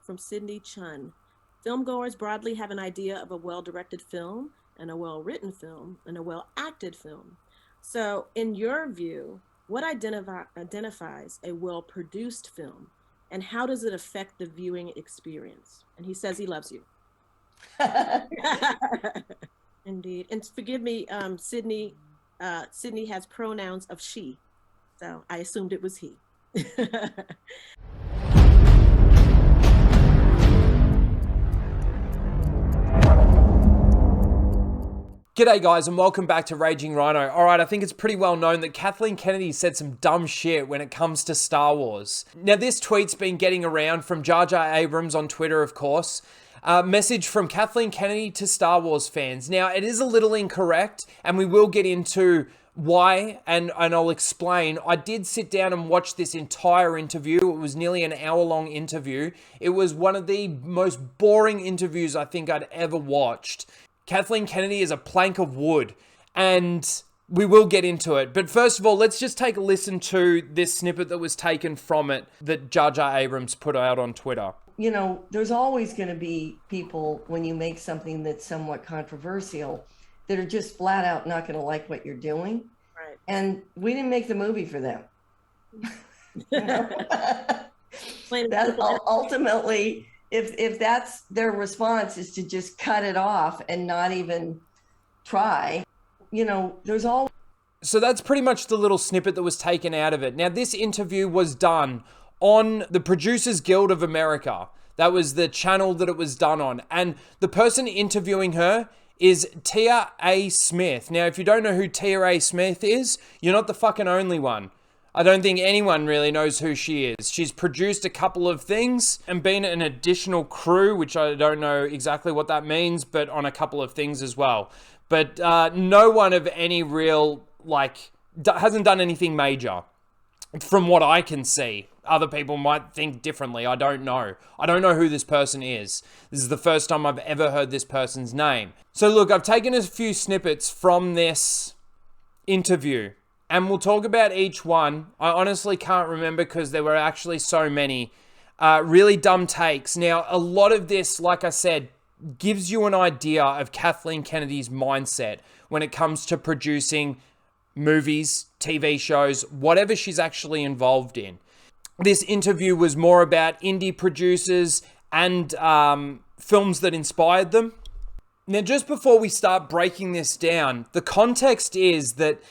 from Sydney Chun. Filmgoers broadly have an idea of a well-directed film and a well-written film and a well-acted film. So, in your view, what identifies a well-produced film, and how does it affect the viewing experience? And he says he loves you. Indeed. And forgive me, Sydney has pronouns of she, so I assumed it was he. G'day guys and welcome back to Raging Ryno. Alright, I think it's pretty well known that Kathleen Kennedy said some dumb shit when it comes to Star Wars. Now this tweet's been getting around from Jar Jar Abrams on Twitter, of course. Message from Kathleen Kennedy to Star Wars fans. Now it is a little incorrect and we will get into why and I'll explain. I did sit down and watch this entire interview. It was nearly an hour-long interview. It was one of the most boring interviews I think I'd ever watched. Kathleen Kennedy is a plank of wood, and we will get into it. But first of all, let's just take a listen to this snippet that was taken from it that Jar Jar Abrams put out on Twitter. You know, there's always going to be people, when you make something that's somewhat controversial, that are just flat out not going to like what you're doing. Right. And we didn't make the movie for them. You know? That's ultimately... If that's their response is to just cut it off and not even try, you know, there's all. So that's pretty much the little snippet that was taken out of it. Now, this interview was done on the Producers Guild of America. That was the channel that it was done on. And the person interviewing her is Tia A. Smith. Now, if you don't know who Tia A. Smith is, you're not the fucking only one. I don't think anyone really knows who she is. She's produced a couple of things and been an additional crew, which I don't know exactly what that means, but on a couple of things as well. But no one of any real, hasn't done anything major from what I can see. Other people might think differently. I don't know. I don't know who this person is. This is the first time I've ever heard this person's name. So look, I've taken a few snippets from this interview. And we'll talk about each one. I honestly can't remember because there were actually so many really dumb takes. Now, a lot of this, like I said, gives you an idea of Kathleen Kennedy's mindset when it comes to producing movies, TV shows, whatever she's actually involved in. This interview was more about indie producers and films that inspired them. Now, just before we start breaking this down, the context is that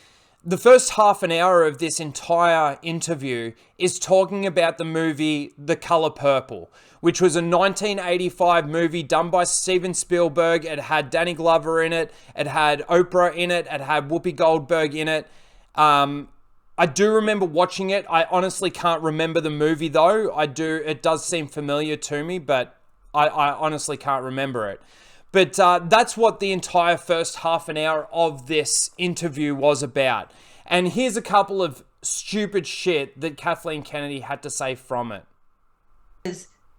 the first half an hour of this entire interview is talking about the movie The Color Purple, which was a 1985 movie done by Steven Spielberg. It had Danny Glover in it. It had Oprah in it. It had Whoopi Goldberg in it. I do remember watching it. I honestly can't remember the movie though. It does seem familiar to me, but I honestly can't remember it. But that's what the entire first half an hour of this interview was about. And here's a couple of stupid shit that Kathleen Kennedy had to say from it.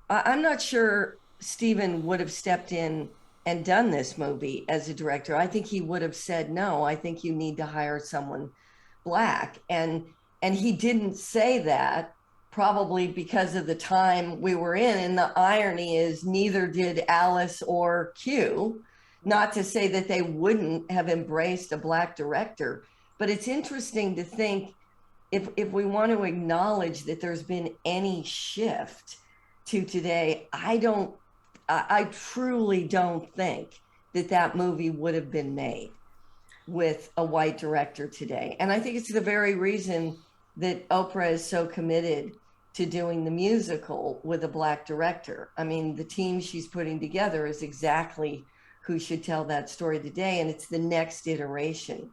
I'm not sure Steven would have stepped in and done this movie as a director. I think he would have said, no, I think you need to hire someone black. And he didn't say that. Probably because of the time we were in. And the irony is neither did Alice or Q, not to say that they wouldn't have embraced a black director. But it's interesting to think if we want to acknowledge that there's been any shift to today, I truly don't think that movie would have been made with a white director today. And I think it's the very reason that Oprah is so committed to doing the musical with a black director. I mean, the team she's putting together is exactly who should tell that story today. And it's the next iteration,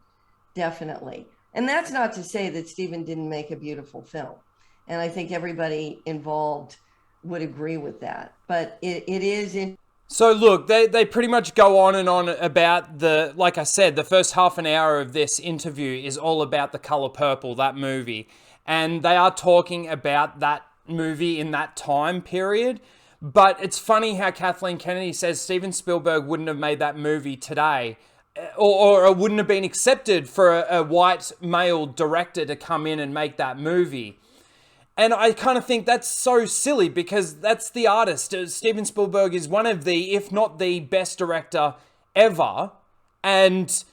definitely. And that's not to say that Steven didn't make a beautiful film. And I think everybody involved would agree with that. But it is in. So look, they pretty much go on and on about like I said, the first half an hour of this interview is all about The Color Purple, that movie. And they are talking about that movie in that time period. But it's funny how Kathleen Kennedy says Steven Spielberg wouldn't have made that movie today, or it wouldn't have been accepted for a white male director to come in and make that movie. And I kind of think that's so silly because that's the artist. Steven Spielberg is one of the, if not the best director ever. And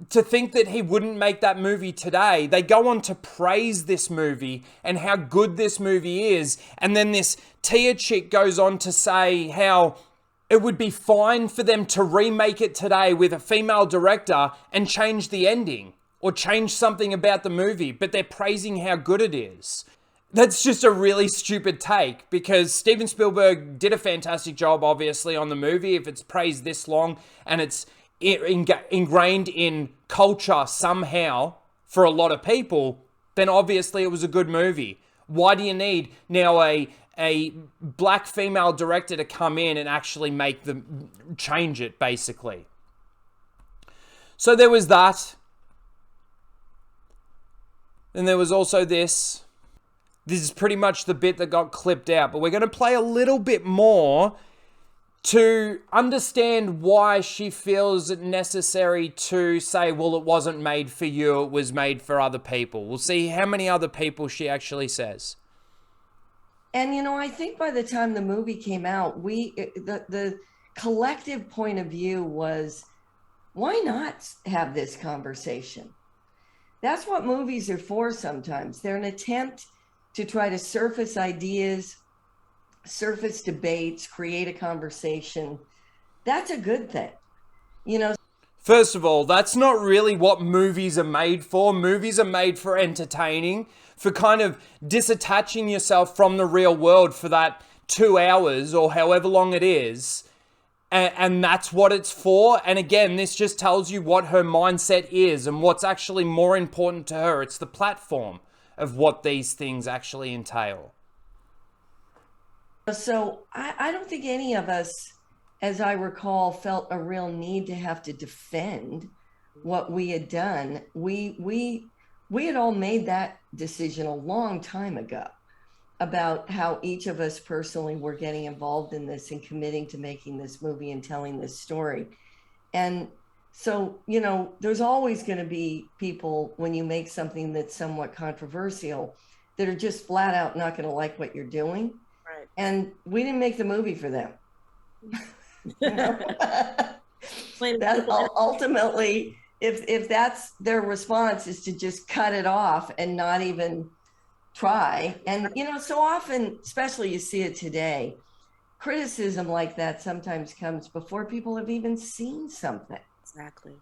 to think that he wouldn't make that movie today, they go on to praise this movie and how good this movie is. And then this Tia chick goes on to say how it would be fine for them to remake it today with a female director and change the ending or change something about the movie, but they're praising how good it is. That's just a really stupid take because Steven Spielberg did a fantastic job, obviously, on the movie. If it's praised this long and it's ingrained in culture somehow for a lot of people, then obviously it was a good movie. Why do you need now a black female director to come in and actually change it, basically? So there was that. And there was also this. This is pretty much the bit that got clipped out, but we're going to play a little bit more to understand why she feels it necessary to say, well, it wasn't made for you, it was made for other people. We'll see how many other people she actually says. And, I think by the time the movie came out, the collective point of view was, why not have this conversation? That's what movies are for sometimes. They're an attempt to try to surface ideas, surface debates, create a conversation. That's a good thing. First of all, that's not really what movies are made for. Movies are made for entertaining, for kind of disattaching yourself from the real world for that 2 hours or however long it is. And that's what it's for. And again, this just tells you what her mindset is and what's actually more important to her. It's the platform of what these things actually entail. So I don't think any of us, as I recall, felt a real need to have to defend what we had done. We had all made that decision a long time ago about how each of us personally were getting involved in this and committing to making this movie and telling this story. And so, there's always going to be people when you make something that's somewhat controversial that are just flat out not going to like what you're doing. Right. And we didn't make the movie for them. That ultimately, if that's their response, is to just cut it off and not even try. And so often, especially you see it today, criticism like that sometimes comes before people have even seen something. Exactly.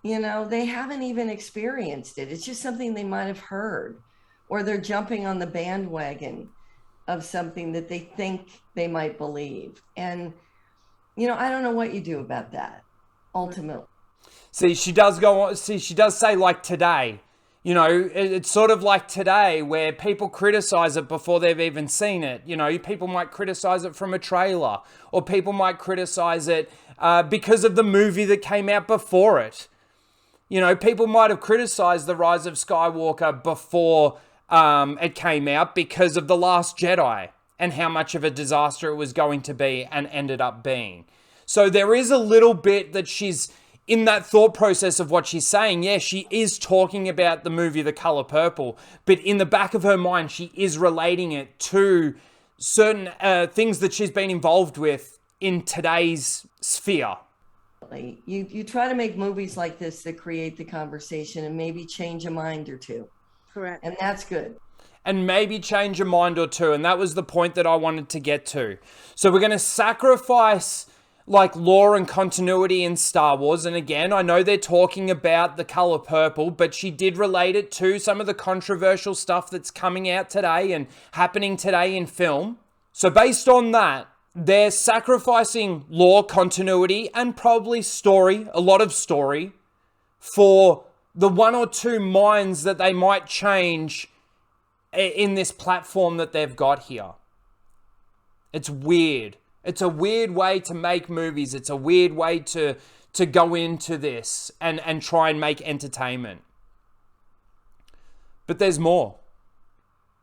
They haven't even experienced it. It's just something they might have heard, or they're jumping on the bandwagon of something that they think they might believe. And I don't know what you do about that ultimately. See, she does go on. See, she does say, like, today. It's sort of like today where people criticize it before they've even seen it. People might criticize it from a trailer, or people might criticize it because of the movie that came out before it. People might have criticized The Rise of Skywalker before it came out because of The Last Jedi and how much of a disaster it was going to be and ended up being. So there is a little bit that she's in that thought process of what she's saying. Yeah, she is talking about the movie The Color Purple, but in the back of her mind, she is relating it to certain things that she's been involved with in today's sphere. You try to make movies like this that create the conversation and maybe change a mind or two. Correct. And that's good. And maybe change a mind or two. And that was the point that I wanted to get to. So we're going to sacrifice like lore and continuity in Star Wars. And again, I know they're talking about The Color Purple, but she did relate it to some of the controversial stuff that's coming out today and happening today in film. So based on that, they're sacrificing lore, continuity, and probably story, a lot of story, for the 1 or 2 minds that they might change in this platform that they've got here. It's weird. It's a weird way to make movies. It's a weird way to go into this and try and make entertainment. But there's more.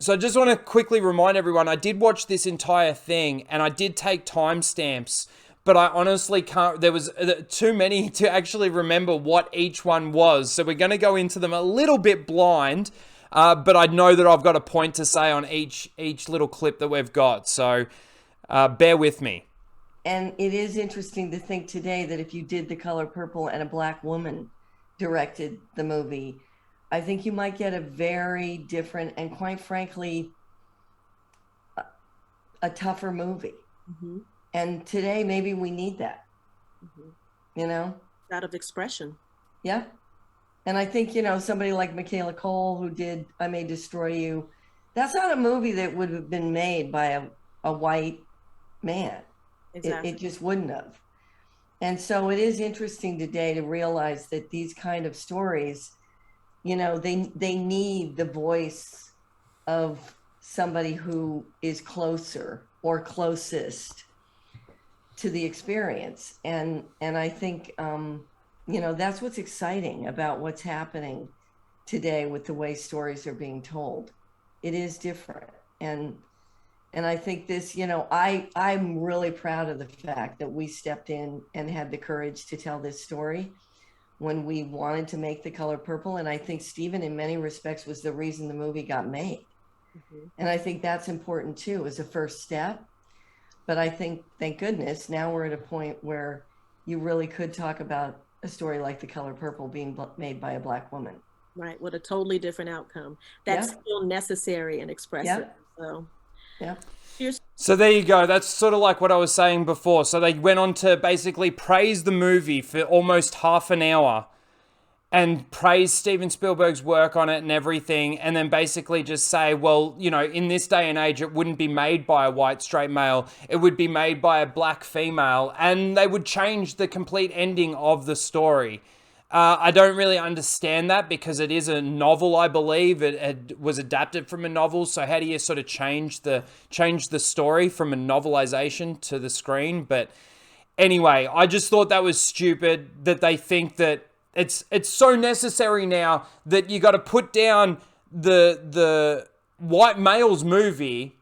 So I just want to quickly remind everyone, I did watch this entire thing and I did take timestamps, but I honestly can't, there was too many to actually remember what each one was. So we're going to go into them a little bit blind. but I know that I've got a point to say on each little clip that we've got. So bear with me. And it is interesting to think today that if you did The Color Purple and a black woman directed the movie, I think you might get a very different and, quite frankly, a tougher movie. Mm-hmm. And today, maybe we need that, you know? Out of expression. Yeah. And I think, somebody like Michaela Cole, who did I May Destroy You, that's not a movie that would have been made by a white man. Exactly. It just wouldn't have. And so it is interesting today to realize that these kind of stories, they need the voice of somebody who is closer or closest to the experience. And I think, that's what's exciting about what's happening today with the way stories are being told. It is different. And I think this, I'm really proud of the fact that we stepped in and had the courage to tell this story when we wanted to make The Color Purple. And I think Stephen, in many respects, was the reason the movie got made. Mm-hmm. And I think that's important too, as a first step. But I think, thank goodness, now we're at a point where you really could talk about a story like The Color Purple being made by a black woman. Right, with a totally different outcome. That's still necessary and expressive. So. Yeah. So there you go. That's sort of like what I was saying before. So they went on to basically praise the movie for almost half an hour and praise Steven Spielberg's work on it and everything, and then basically just say, well, in this day and age, it wouldn't be made by a white straight male. It would be made by a black female, and they would change the complete ending of the story. I don't really understand that because it is a novel, I believe. It was adapted from a novel. So how do you sort of change the story from a novelization to the screen? But anyway, I just thought that was stupid that they think that it's so necessary now that you got to put down the white male's movie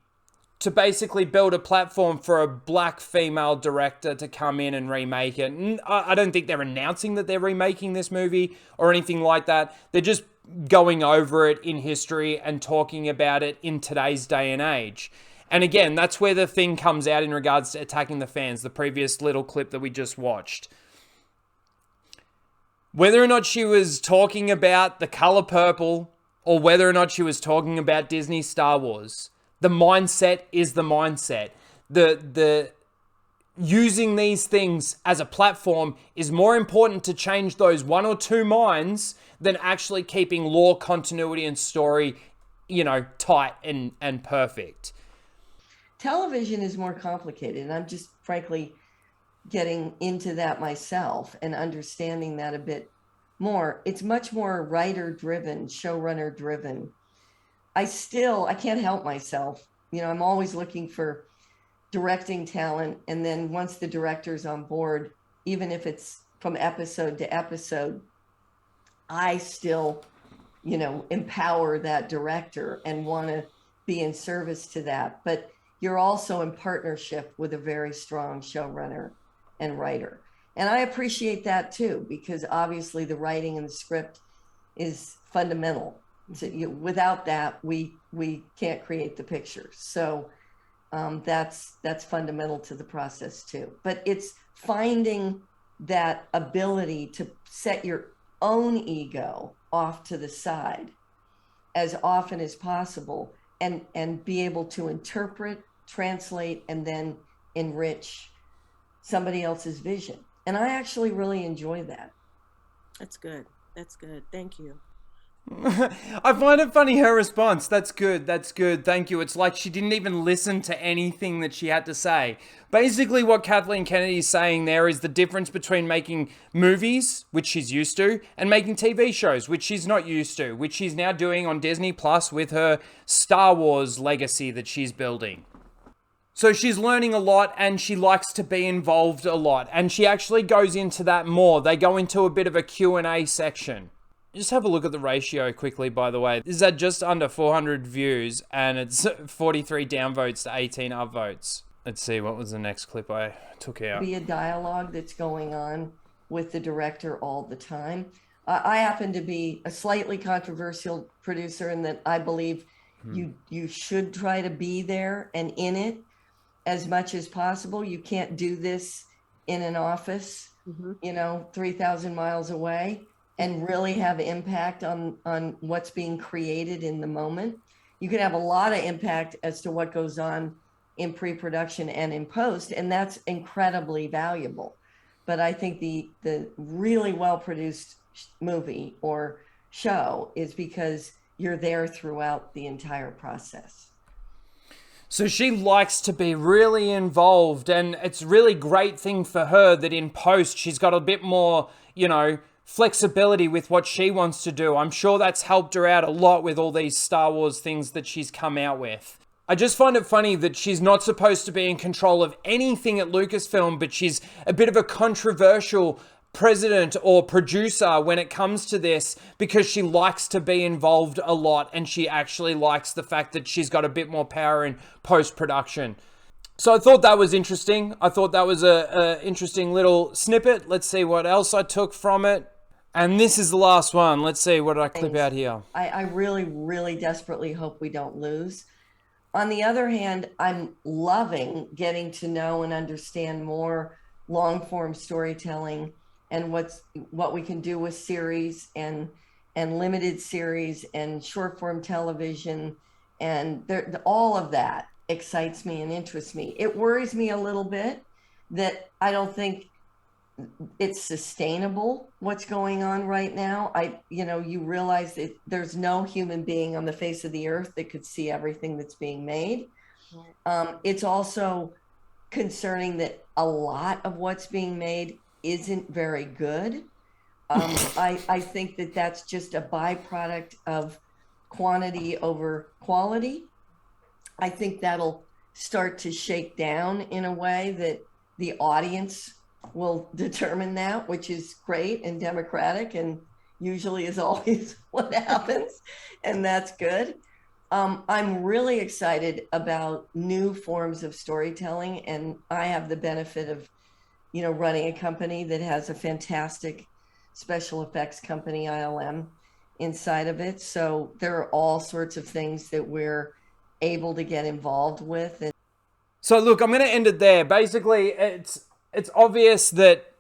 to basically build a platform for a black female director to come in and remake it. And I don't think they're announcing that they're remaking this movie or anything like that. They're just going over it in history and talking about it in today's day and age. And again, that's where the thing comes out in regards to attacking the fans, the previous little clip that we just watched. Whether or not she was talking about The Color Purple or whether or not she was talking about Disney Star Wars, the mindset is the mindset. The using these things as a platform is more important to change those one or two minds than actually keeping lore, continuity, and story, tight and perfect. Television is more complicated, and I'm just frankly getting into that myself and understanding that a bit more. It's much more writer-driven, showrunner-driven. I can't help myself. I'm always looking for directing talent. And then once the director's on board, even if it's from episode to episode, I still, empower that director and want to be in service to that. But you're also in partnership with a very strong showrunner and writer. And I appreciate that too, because obviously the writing and the script is fundamental. So without that, we can't create the picture. So that's fundamental to the process too. But it's finding that ability to set your own ego off to the side as often as possible and be able to interpret, translate, and then enrich somebody else's vision. And I actually really enjoy that. That's good. Thank you. I find it funny, her response. That's good. Thank you. It's like she didn't even listen to anything that she had to say. Basically, what Kathleen Kennedy is saying there is the difference between making movies, which she's used to, and making TV shows, which she's not used to, which she's now doing on Disney Plus with her Star Wars legacy that she's building. So she's learning a lot and she likes to be involved a lot. And she actually goes into that more. They go into a bit of a Q&A section. Just have a look at the ratio quickly, by the way. This is at just under 400 views and it's 43 downvotes to 18 upvotes. Let's see, what was the next clip I took out? Be a dialogue that's going on with the director all the time. I happen to be a slightly controversial producer in that I believe you should try to be there and in it as much as possible. You can't do this in an office, 3,000 miles away and really have impact on what's being created in the moment. You can have a lot of impact as to what goes on in pre-production and in post, and that's incredibly valuable. But I think the really well-produced movie or show is because you're there throughout the entire process. So she likes to be really involved, and it's a really great thing for her that in post she's got a bit more, flexibility with what she wants to do. I'm sure that's helped her out a lot with all these Star Wars things that she's come out with. I just find it funny that she's not supposed to be in control of anything at Lucasfilm, but she's a bit of a controversial president or producer when it comes to this because she likes to be involved a lot, and she actually likes the fact that she's got a bit more power in post-production. So I thought that was interesting. I thought that was a interesting little snippet. Let's see what else I took from it. And this is the last one. Let's see, what did I clip out here? I really, really desperately hope we don't lose. On the other hand, I'm loving getting to know and understand more long-form storytelling and what we can do with series and limited series and short-form television, and all of that excites me and interests me. It worries me a little bit that I don't think it's sustainable what's going on right now. You realize that there's no human being on the face of the earth that could see everything that's being made. It's also concerning that a lot of what's being made isn't very good. I think that that's just a byproduct of quantity over quality. I think that'll start to shake down in a way that the audience will determine that, which is great and democratic and usually is always what happens, and that's good. I'm really excited about new forms of storytelling, and I have the benefit of running a company that has a fantastic special effects company, ILM, inside of it. So there are all sorts of things that we're able to get involved with. And so look, I'm going to end it there. Basically, it's obvious that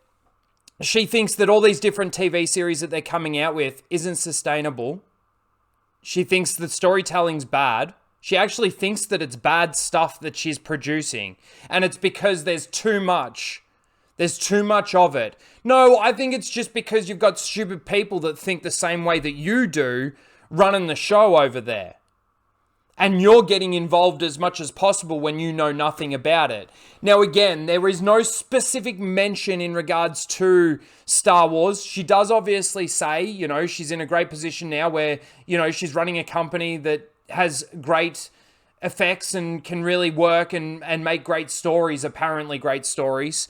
she thinks that all these different TV series that they're coming out with isn't sustainable. She thinks that storytelling's bad. She actually thinks that it's bad stuff that she's producing, and it's because there's too much. There's too much of it. No, I think it's just because you've got stupid people that think the same way that you do running the show over there. And you're getting involved as much as possible when you know nothing about it. Now, again, there is no specific mention in regards to Star Wars. She does obviously say, she's in a great position now where, she's running a company that has great effects and can really work and make great stories, apparently great stories.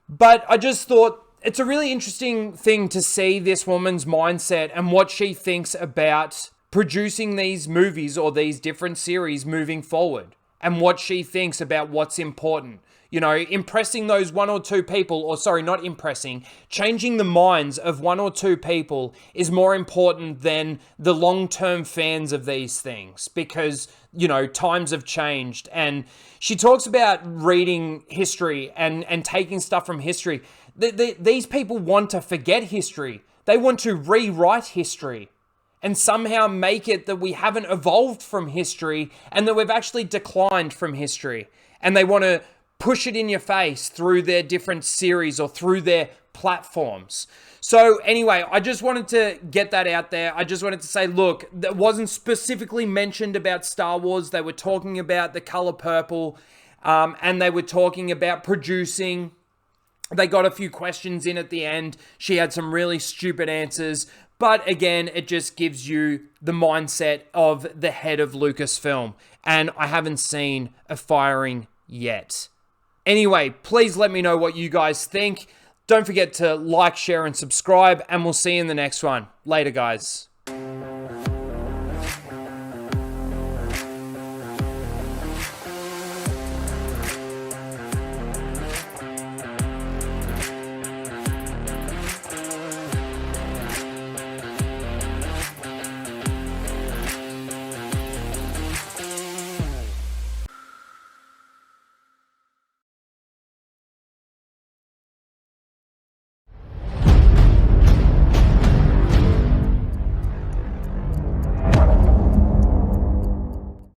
But I just thought it's a really interesting thing to see this woman's mindset and what she thinks about producing these movies or these different series moving forward, and what she thinks about what's important. Impressing those one or two people, or sorry, not impressing, changing the minds of one or two people is more important than the long-term fans of these things, because, times have changed. And she talks about reading history and taking stuff from history. These people want to forget history. They want to rewrite history and somehow make it that we haven't evolved from history and that we've actually declined from history. And they want to push it in your face through their different series or through their platforms. So anyway, I just wanted to get that out there. I just wanted to say, look, that wasn't specifically mentioned about Star Wars. They were talking about the color purple, and they were talking about producing. They got a few questions in at the end. She had some really stupid answers. But again, it just gives you the mindset of the head of Lucasfilm. And I haven't seen a firing yet. Anyway, please let me know what you guys think. Don't forget to like, share, and subscribe. And we'll see you in the next one. Later, guys.